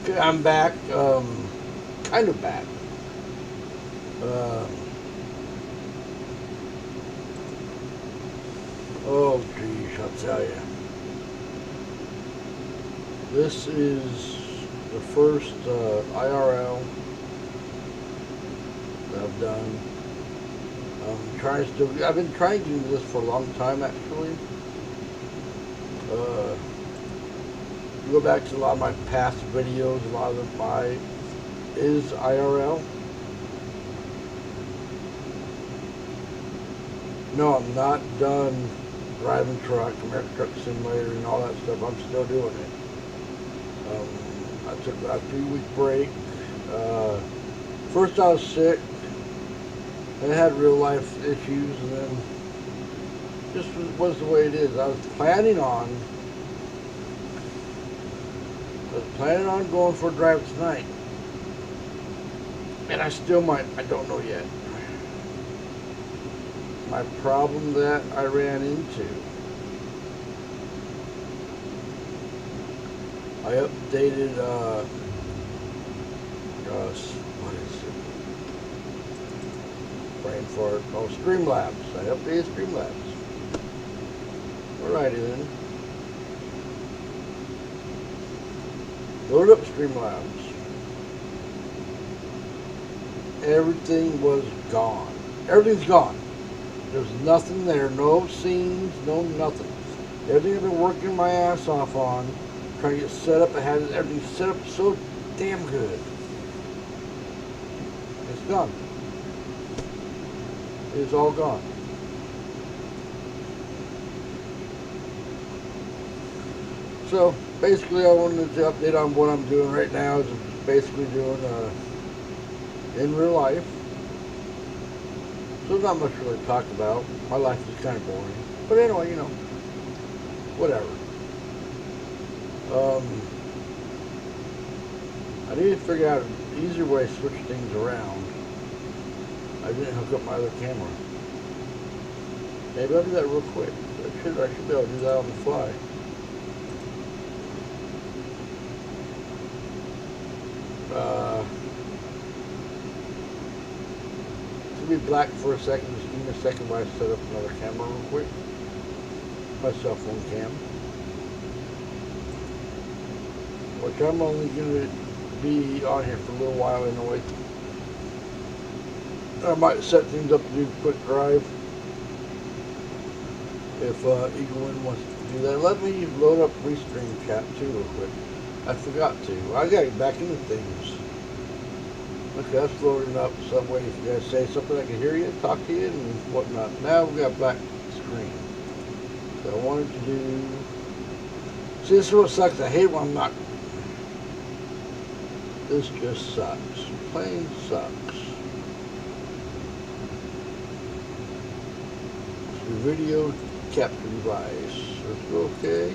Okay, I'm back. Kind of back. Uh, oh, geez, I'll tell you. This is the first IRL that I've done. I've been trying to do this for a long time, actually. Uh, you go back to a lot of my past videos. A lot of my is IRL. No, I'm not done driving truck, American Truck Simulator, and all that stuff. I'm still doing it. I took a 3-week break. First, I was sick. I had real life issues, and then just was the way it is. I was planning on going for a drive tonight, and I still might. I don't know yet. My problem that I ran into, I updated, what is it? Brain fart. Oh, Streamlabs. I updated Streamlabs. Alrighty then. Load up Streamlabs. Everything was gone. Everything's gone. There's nothing there. No scenes, no nothing. Everything I've been working my ass off on, trying to get set up. I had everything set up so damn good. It's gone. It's all gone. So basically, I wanted to update on what I'm doing right now. Is basically doing in real life. So there's not much really to talk about. My life is kind of boring. But anyway, whatever. I need to figure out an easier way to switch things around. I didn't hook up my other camera. Maybe I'll do that real quick. I should be able to do that on the fly. It'll be black for a second. Just give me a second while I set up another camera real quick. My cell phone cam. Which I'm only going to be on here for a little while anyway. I might set things up to do quick drive. If Eaglewin wants to do that. Let me load up Restream chat too real quick. I forgot to. I got to get back into things. Okay, that's loading up some way. If you guys say something, I can hear you, talk to you, and whatnot. Now we got black screen. So I wanted to do. See, this is what sucks. I hate when I'm not. This just sucks. Plain sucks. So video capture device. Let's go okay.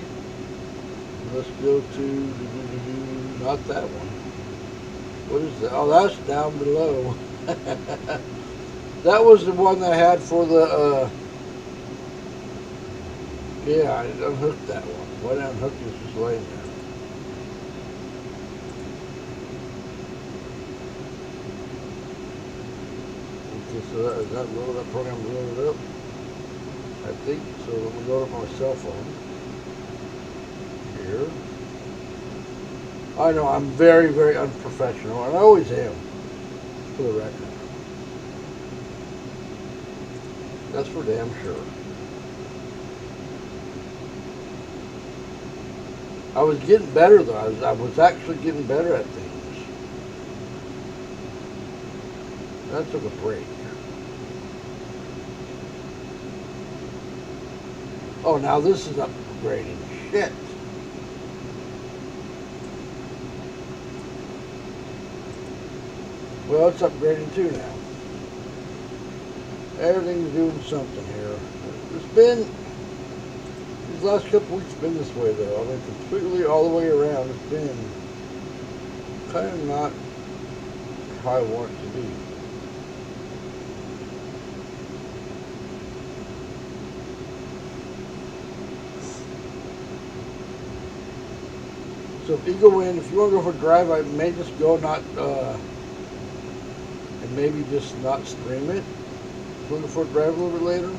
Let's go to not that one. What is that? Oh, that's down below. That was the one that I had for the, yeah, I unhooked that one. Why did I unhook this? Just laying there. Okay, so is that program loaded up? I think so. Let me load up my cell phone. Here. I know I'm very, very unprofessional, and I always am, for the record. That's for damn sure. I was getting better though. I was actually getting better at things. That took a break. Oh, now this is upgrading. Shit. Well, it's upgrading too now. Everything's doing something here. It's been, these last couple weeks been this way though. I mean, completely all the way around. It's been kind of not how I want it to be. So if you go in, if you want to go for a drive, I may just go not, and maybe just not stream it. Looking for a drive a little bit later.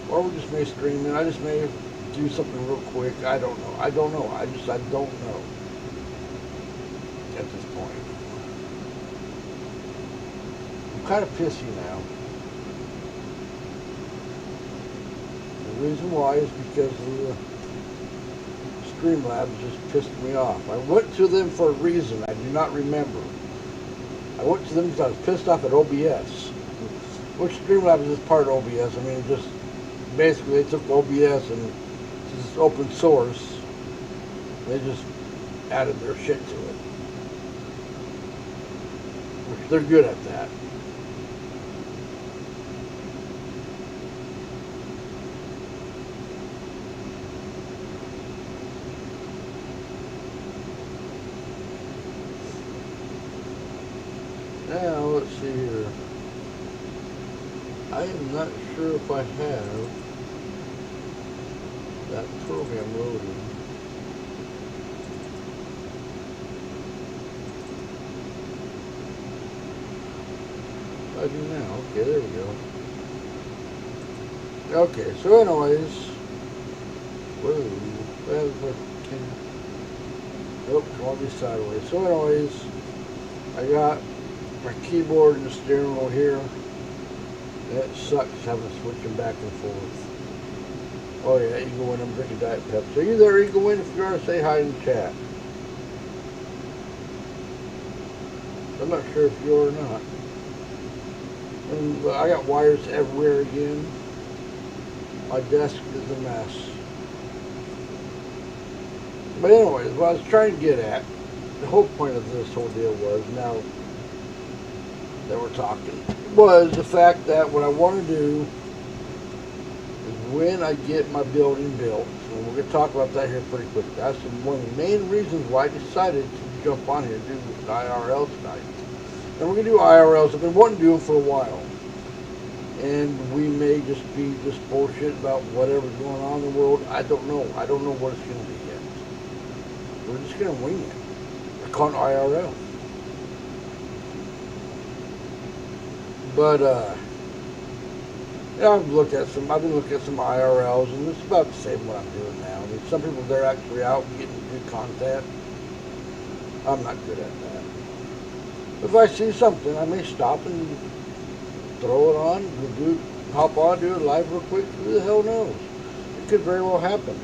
Or we just may stream it. I just may do something real quick. I don't know. I don't know. I don't know at this point. I'm kind of pissy now. The reason why is because of the Streamlabs just pissed me off. I went to them for a reason I do not remember. I went to them because I was pissed off at OBS. Which Streamlabs is part of OBS. I mean, just basically they took OBS and it's open source. They just added their shit to it. Which they're good at that. Now, let's see here. I am not sure if I have that program loaded. I do now. Okay, there we go. Okay, so anyways. Whoa. Nope, come on, be sideways. So anyways, I got my keyboard and the steering wheel here. It sucks having to switch them back and forth. Oh yeah, Eagle Win, I'm drinking Diet Pepsi. Are you there, Eagle Win? If you are, say hi in the chat. I'm not sure if you are or not. And I got wires everywhere again. My desk is a mess. But anyways, what I was trying to get at, the whole point of this whole deal was, now that we're talking, was the fact that what I want to do is when I get my building built, and we're going to talk about that here pretty quick. That's one of the main reasons why I decided to jump on here and do the IRL tonight. And we're going to do IRLs. I've been wanting to do them for a while. And we may just be just bullshit about whatever's going on in the world. I don't know. I don't know what it's going to be yet. We're just going to wing it. We're calling it IRL. But, yeah, I've been looking at some IRLs, and it's about the same what I'm doing now. I mean, some people, they're actually out getting good content. I'm not good at that. If I see something, I may stop and throw it on, hop on, do it live real quick. Who the hell knows? It could very well happen.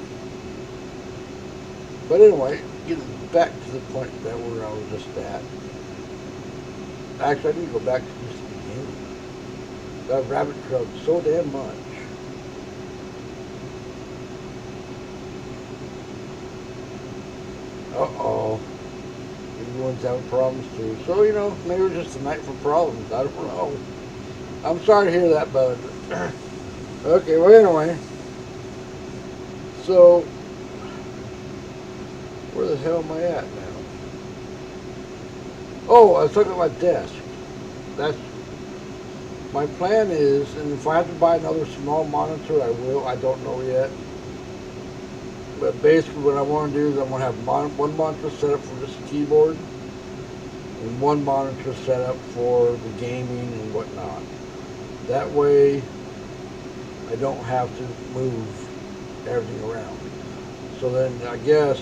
But anyway, getting back to the point that where I was just at. Actually, I need to go back to just the beginning. That rabbit trailed so damn much. Uh-oh. Everyone's having problems too. So, you know, maybe it's just a night for problems. I don't know. I'm sorry to hear that, bud. Okay, well, anyway. So, where the hell am I at now? Oh, I was talking about my desk. That's my plan is, and if I have to buy another small monitor, I will. I don't know yet. But basically what I want to do is I want to have one monitor set up for just the keyboard and one monitor set up for the gaming and whatnot. That way I don't have to move everything around. So then I guess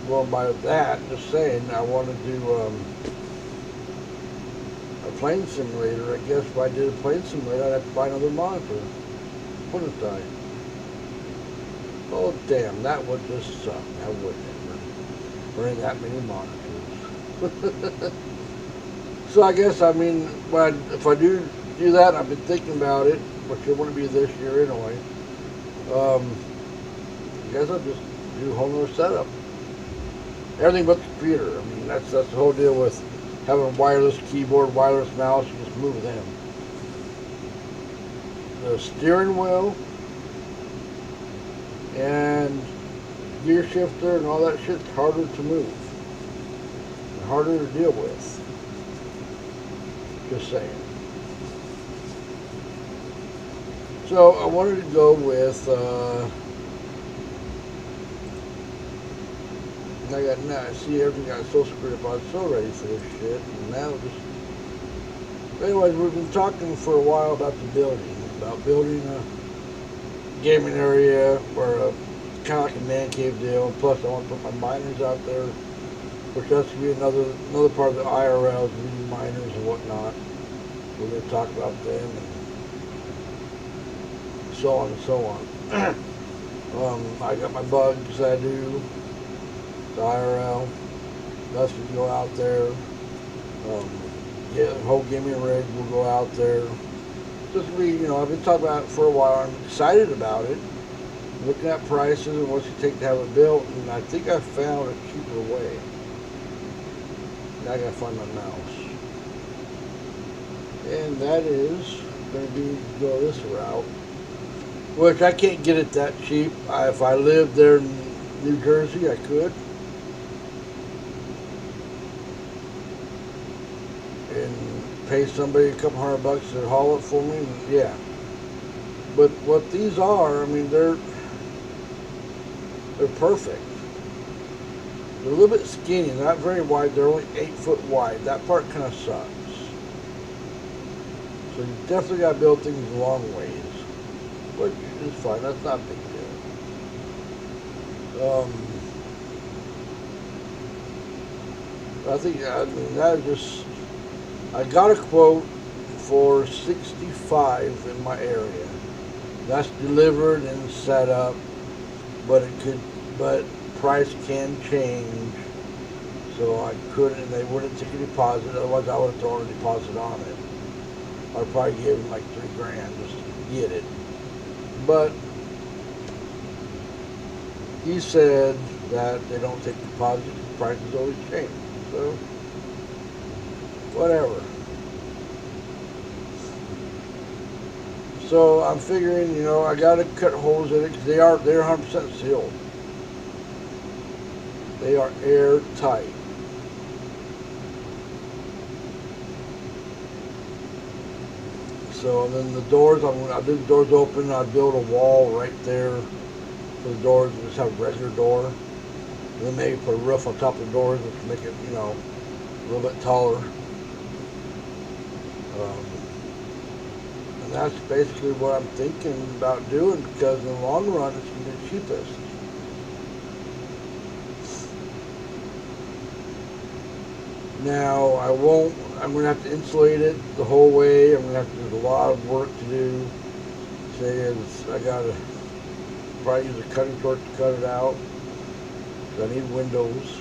going by that, just saying, I want to do a plane simulator. I guess if I did a plane simulator, I'd have to buy another monitor, wouldn't I? Oh damn, that would just suck. That wouldn't it? There ain't that many monitors. So I guess, I mean, if I do that, I've been thinking about it, which it wouldn't be this year anyway. I guess I'll just do a whole nother setup. Everything but the computer. I mean, that's the whole deal with having a wireless keyboard, wireless mouse. You just move them. The steering wheel and gear shifter and all that shit's harder to move and harder to deal with. Just saying. So I wanted to go with And I got now. I see everything got so screwed up. I was so ready for this shit, and now just. Anyways, we've been talking for a while about the building, about building a gaming area or a kind of like a man cave deal. And plus, I want to put my miners out there, which has to be another part of the IRLs, meeting miners and whatnot. We're going to talk about them and so on and so on. I got my bugs I do, the IRL. That's going to go out there. Yeah, the whole gaming rig will go out there. Just be, I've been talking about it for a while. I'm excited about it. Looking at prices and what you take to have it built, and I think I found a cheaper way. Now I gotta find my mouse. And that is going to go this route. Which I can't get it that cheap. If I lived there in New Jersey, I could. And pay somebody a couple $100 to haul it for me, and yeah. But what these are, I mean, they're perfect. They're a little bit skinny, not very wide. They're only 8 foot wide. That part kind of sucks. So you definitely got to build things long ways, which is fine. That's not a big deal. I mean, that is just. I got a quote for 65 in my area. That's delivered and set up, but price can change. So I couldn't, they wouldn't take a deposit, otherwise I would have thrown a deposit on it. I'd probably give them like $3,000 just to get it. But he said that they don't take deposits, prices always change. So whatever. So I'm figuring, I gotta cut holes in it because they're 100% sealed. They are airtight. So then the doors, I'll do the doors open. I'll build a wall right there for the doors and just have a regular door. And then maybe put a roof on top of the doors, which make it, a little bit taller. And that's basically what I'm thinking about doing, because in the long run it's going to be the cheapest. Now I'm going to have to insulate it the whole way. I'm going to have to do a lot of work to do. I got to probably use a cutting torch to cut it out. I need windows.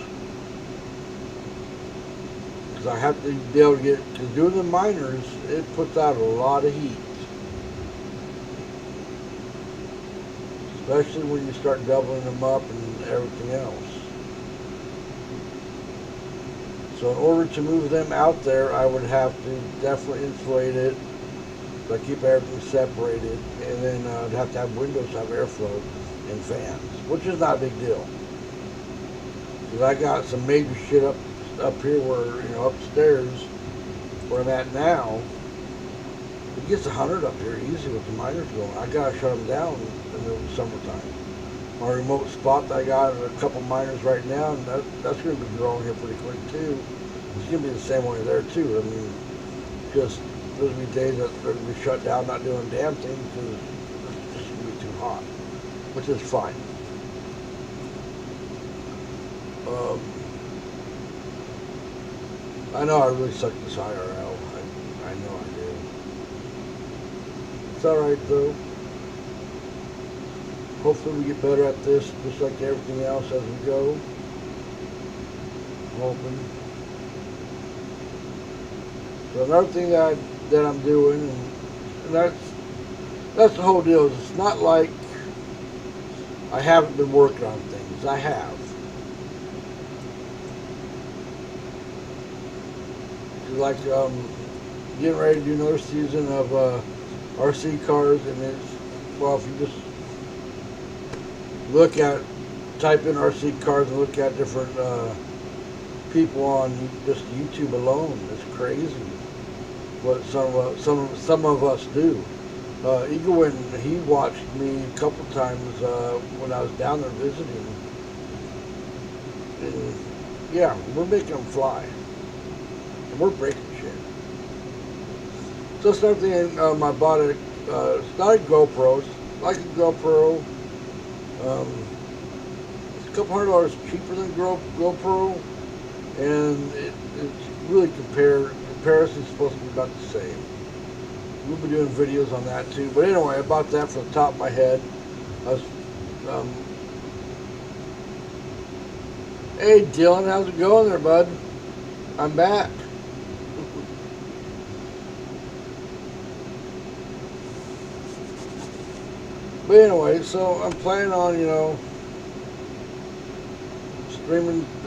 Because I have to be able to because doing the miners, it puts out a lot of heat. Especially when you start doubling them up and everything else. So in order to move them out there, I would have to definitely insulate it, but keep everything separated, and then I'd have to have windows to have airflow and fans, which is not a big deal. Because I got some major shit up here where, upstairs, where I'm at now, it gets 100 up here easy with the miners going. I gotta shut them down in the summertime. My remote spot that I got a couple miners right now, and that's going to be growing here pretty quick too. It's going to be the same way there too. I mean, just there's going to be days that they're going to be shut down, not doing a damn thing because it's just going to be too hot, which is fine. I know I really suck this IRL. I know I do. It's alright though. Hopefully we get better at this, just like everything else as we go. I'm hoping. So another thing that I'm doing, and that's the whole deal, is it's not like I haven't been working on things. I have. Like getting ready to do another season of RC cars, and it's, well, if you just type in RC cars and look at different people on just YouTube alone, it's crazy what some of us do. Eagle, he watched me a couple times when I was down there visiting, And yeah, we're making them fly. And we're breaking shit. So it's another thing, I bought it's not a GoPro, it's like a GoPro. It's a couple $100 cheaper than GoPro, and it's really comparison's supposed to be about the same. We'll be doing videos on that too. But anyway, I bought that for the top of my head. I was, hey Dylan, how's it going there, bud? I'm back. But anyway, so I'm planning on,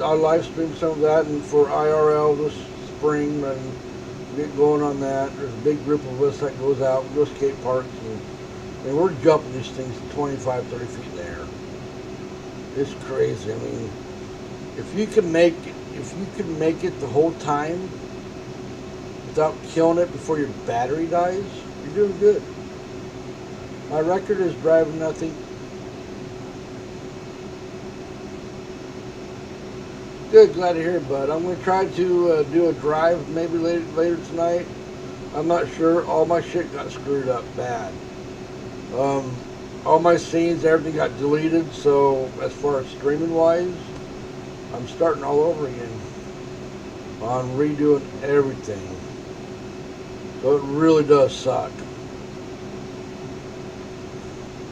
I'll live stream some of that, and for IRL this spring, and get going on that. There's a big group of us that goes out, we go skate parks, and we're jumping these things 25, 30 feet in the air. It's crazy. I mean, if you can make it the whole time without killing it before your battery dies, you're doing good. My record is driving nothing. Good, glad to hear it, bud. I'm going to try to do a drive maybe later tonight. I'm not sure. All my shit got screwed up bad. All my scenes, everything got deleted, so as far as streaming wise, I'm starting all over again on redoing everything. So it really does suck.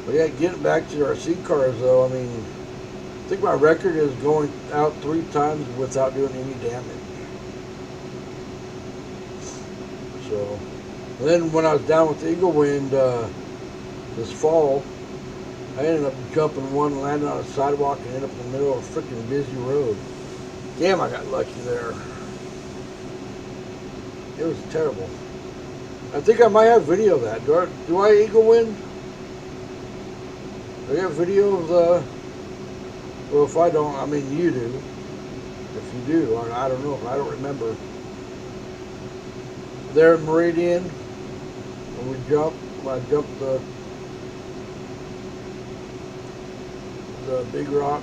But yeah, getting back to the RC cars though, I mean, I think my record is going out 3 times without doing any damage. So, and then when I was down with Eagle Wind this fall, I ended up jumping one, landing on a sidewalk, and ended up in the middle of a freaking busy road. Damn, I got lucky there. It was terrible. I think I might have video of that. Do I Eagle Wind? Do I have video of the... Well, if I don't, I mean you do. If you do, I don't know. I don't remember. There in Meridian, when I jumped the big rock.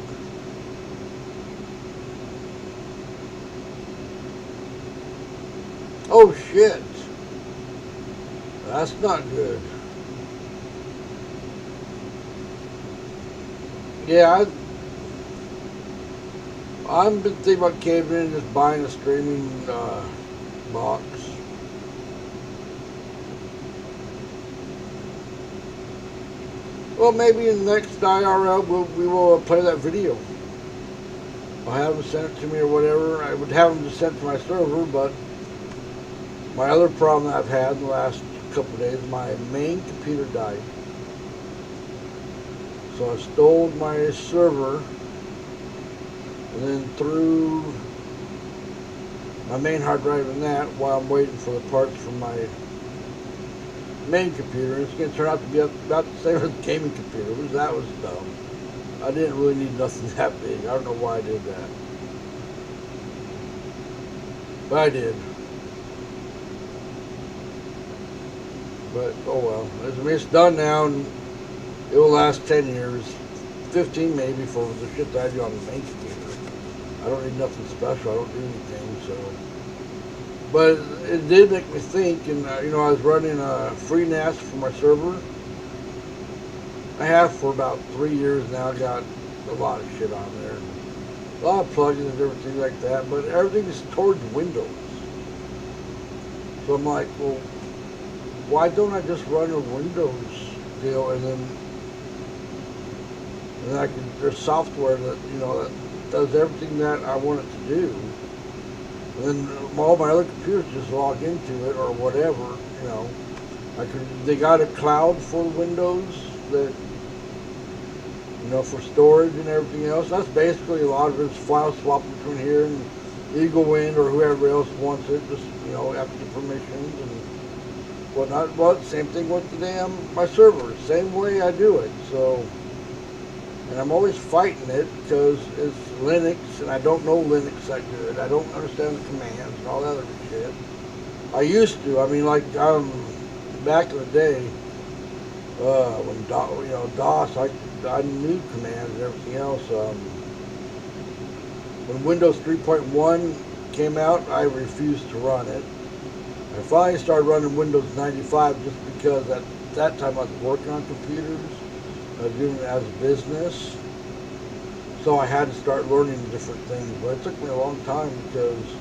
Oh shit! That's not good. Yeah, I've been thinking about caving in and just buying a streaming box. Well, maybe in the next IRL we will play that video. I'll have them send it to me or whatever. I would have them just sent to my server, but my other problem that I've had in the last couple of days, my main computer died. So I stole my server and then threw my main hard drive in that while I'm waiting for the parts from my main computer. It's going to turn out to be about the same as the gaming computer, which that was dumb. I didn't really need nothing that big. I don't know why I did that. But I did. But, oh well. I mean, it's done now, and it will last 10 years. 15 maybe for the shit that I do on the main computer. I don't need nothing special. I don't do anything, so. But it did make me think, and I was running a free NAS for my server. I have for about 3 years now. I got a lot of shit on there. A lot of plugins and everything like that, but everything is towards Windows. So I'm like, well, why don't I just run a Windows deal, and then there's software that, that does everything that I want it to do. And then all my other computers just log into it or whatever, they got a cloud for Windows that, for storage and everything else. That's basically a lot of it's file swap between here and Eagle Wind or whoever else wants it, just, after the permissions and whatnot. But same thing with my server, same way I do it. So, and I'm always fighting it because it's Linux and I don't know Linux that good. I don't understand the commands and all that other shit. I used to. I mean, like back in the day, when DOS, I knew commands and everything else. When Windows 3.1 came out, I refused to run it. I finally started running Windows 95 just because at that time I was working on computers. I was doing it as a business. So I had to start learning different things. But it took me a long time because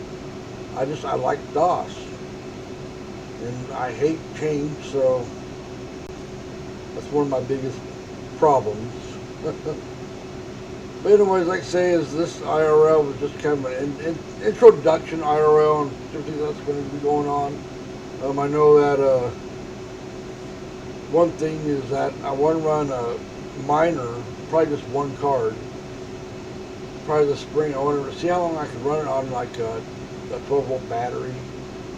I like DOS. And I hate change, so that's one of my biggest problems. But anyways, like I say, is this IRL was just kind of an introduction IRL and everything that's going to be going on. I know that one thing is that I want to run a minor, probably just one card. Probably this spring, I want to see how long I can run it on like a 12-volt battery.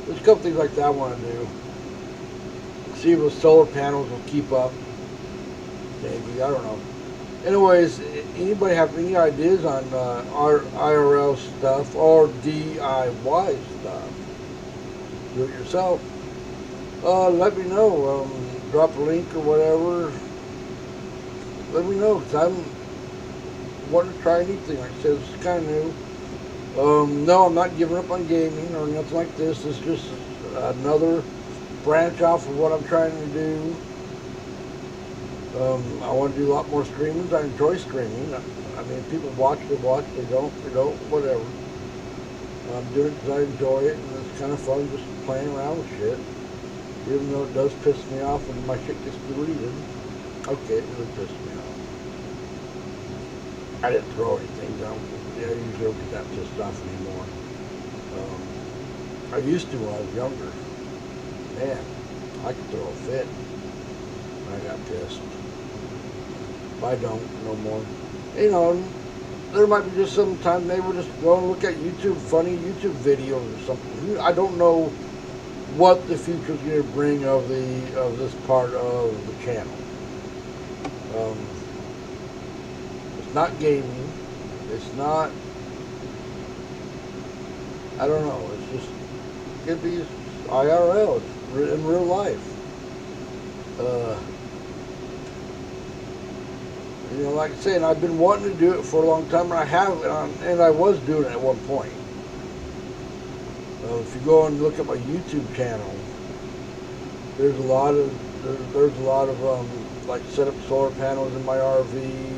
There's a couple things like that I want to do. See if the solar panels will keep up. Maybe, I don't know. Anyways, anybody have any ideas on IRL stuff or DIY stuff? Do it yourself. Let me know. Drop a link or whatever. Let me know, because I'm wanting to try anything. Like I said, it's kind of new. No, I'm not giving up on gaming or nothing like this. It's just another branch off of what I'm trying to do. I want to do a lot more streamings. I enjoy streaming. I mean, people watch, they don't, whatever. I'm doing it because I enjoy it, and it's kind of fun just playing around with shit. Even though it does piss me off when my shit gets deleted. Okay, it really pissed me off. I didn't throw anything down. I usually don't get that pissed off anymore. I used to when I was younger. Man, I could throw a fit. I got pissed. I don't no more. You know, there might be just some time they would just go and look at YouTube, funny YouTube videos or something. I don't know what the future's going to bring of this part of the channel. It's not gaming. It's not. I don't know. It's just it could be IRL. It's in real life. You know, like I say, and I've been wanting to do it for a long time, and I have, and I was doing it at one point. If you go and look at my YouTube channel, there's a lot of like set up solar panels in my RV.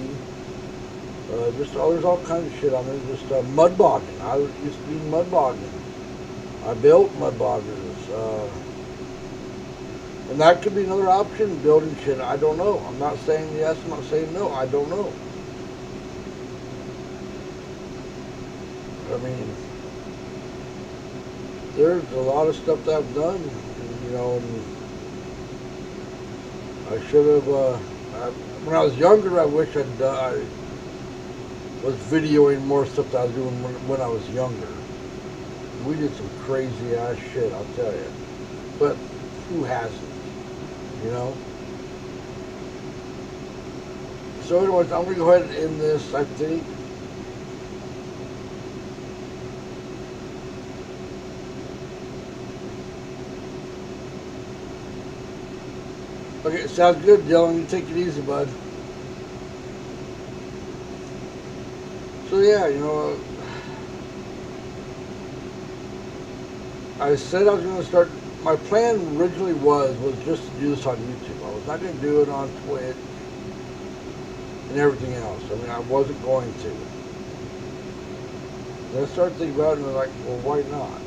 There's all kinds of shit on there. Just mud bogging. I used to be mud bogging. I built mud boggers. And that could be another option, building shit. I don't know. I'm not saying yes, I'm not saying no. I don't know. I mean, there's a lot of stuff that I've done, you know, and I should have, when I was younger, I wish I was videoing more stuff that I was doing when I was younger. We did some crazy ass shit, I'll tell you. But who hasn't? You know? So anyways, I'm going to go ahead and end this, I think. Okay, sounds good, Dylan. You take it easy, bud. So yeah, you know, I said I was going to start. My plan originally was just to do this on YouTube. I was not going to do it on Twitch and everything else. I mean, I wasn't going to. Then I started thinking about it, and I was like, well, why not?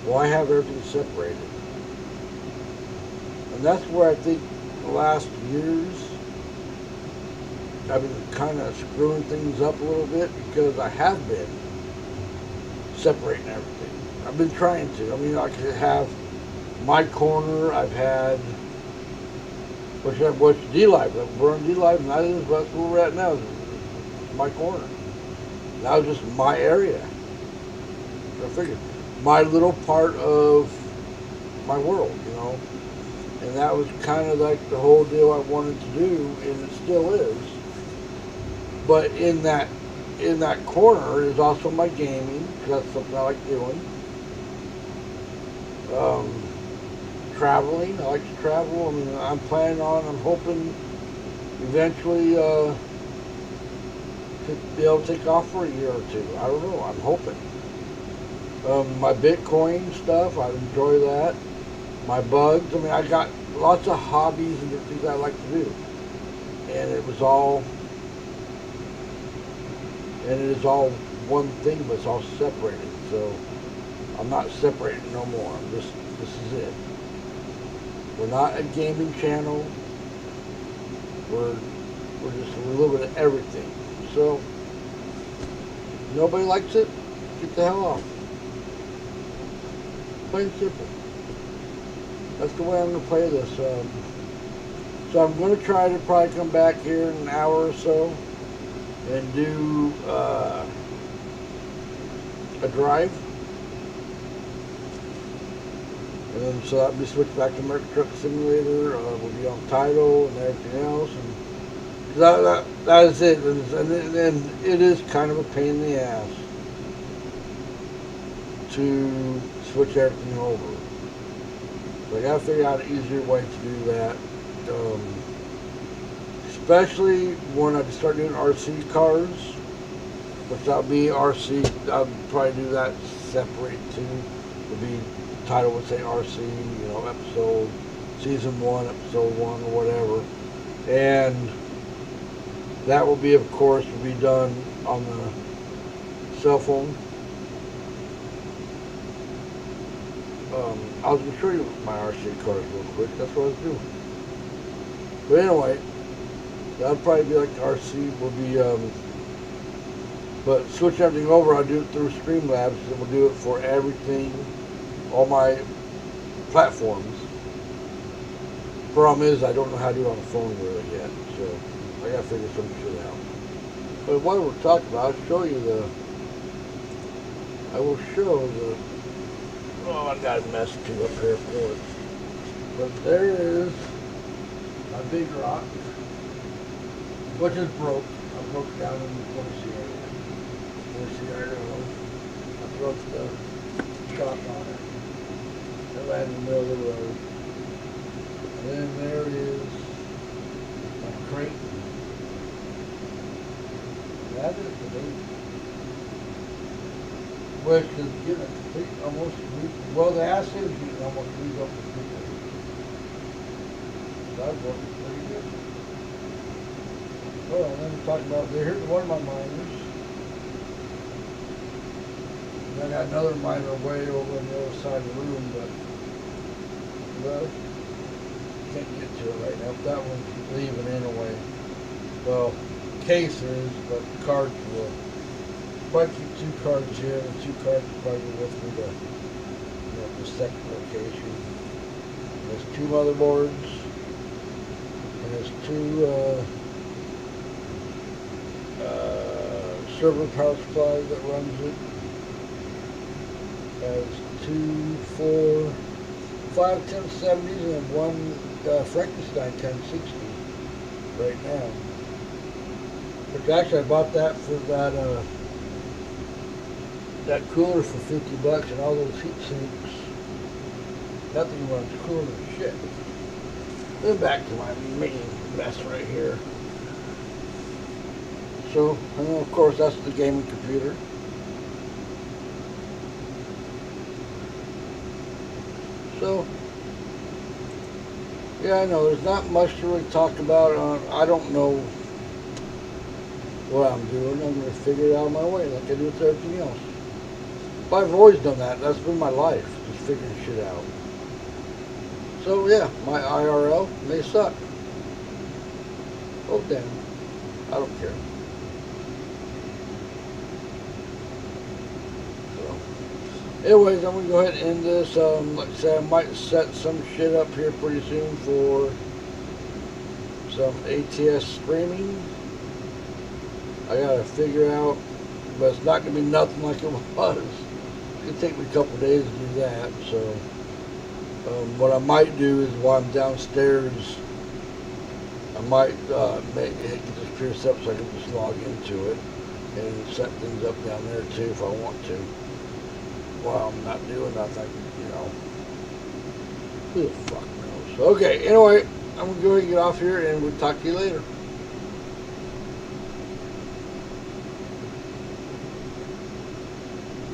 Why have everything separated? And that's where I think the last years I've been kind of screwing things up a little bit, because I have been separating everything. I've been trying to. I mean, I could have my corner. I've had, what's D-Live. We're on D-Live, and that's where we're at now. It's my corner. That was just my area. I figured my little part of my world, you know. And that was kind of like the whole deal I wanted to do, and it still is. But in that corner is also my gaming, because that's something I like doing. Traveling, I like to travel. I mean, I'm hoping eventually to be able to take off for a year or two. I don't know. I'm hoping. My Bitcoin stuff, I enjoy that. My bugs. I mean, I got lots of hobbies and different things I like to do, and it is all one thing, but it's all separated. So I'm not separated no more. This is it. We're not a gaming channel. We're just a little bit of everything. So nobody likes it, get the hell off. Plain and simple. That's the way I'm going to play this. So I'm going to try to probably come back here in an hour or so and do a drive. And then so I'll be switched back to American Truck Simulator. We'll be on title and everything else. And that is it. And it is kind of a pain in the ass to switch everything over. So I gotta figure out an easier way to do that. Especially when I start doing RC cars, which I'll be RC. I'll probably do that separate too. It'll be title would say RC, episode season 1, episode 1 or whatever, and that will be, of course, will be done on the cell phone. I was going to show you my RC cars real quick. That's what I was doing. But anyway, that'll probably be like RC will be, but switch everything over. I'll do it through Streamlabs, and we'll do it for everything, all my platforms. Problem is, I don't know how to do it on the phone really yet, so I gotta figure some shit out. But while we're talking about, I will show the, oh, I got a mess too up here for it. But there is my big rock, which is broke. I broke down in the Tennessee area. I broke the shock on it. It landed in the middle of the road. And then there is my crate. That is the baby. Which is getting well, the acid is getting almost rebuilt completely. That's working pretty good. Well, and then we talk about, here's one of my miners. And I got another miner way over on the other side of the room, but, well, can't get to it right now. That one's leaving anyway. Well, case is, but the cards will. If I keep 2 cards here, and 2 cards will probably be with me to the second location. There's 2 motherboards, and there's 2 server power supplies that runs it. Has 2, 4, 5 1070s and 1 Frankenstein 1060 right now. Which actually I bought that for that cooler for $50 and all those heat sinks. Nothing runs cooler than shit. Then back to my main mess right here. So, and then of course that's the gaming computer. So, yeah, I know there's not much to really talk about. I don't know what I'm doing. I'm going to figure it out my way like I do with everything else. But I've always done that. That's been my life, just figuring shit out. So yeah, my IRL may suck. Oh damn. I don't care. So, anyways, I'm going to go ahead and end this. Like I said, I might set some shit up here pretty soon for some ATS streaming. I got to figure out, but it's not going to be nothing like it was. It'll take me a couple of days to do that. So what I might do is while I'm downstairs, I might get this pierced up so I can just log into it and set things up down there too if I want to. While I'm not doing nothing, who the fuck knows? Okay, anyway, I'm going to go ahead and get off here and we'll talk to you later.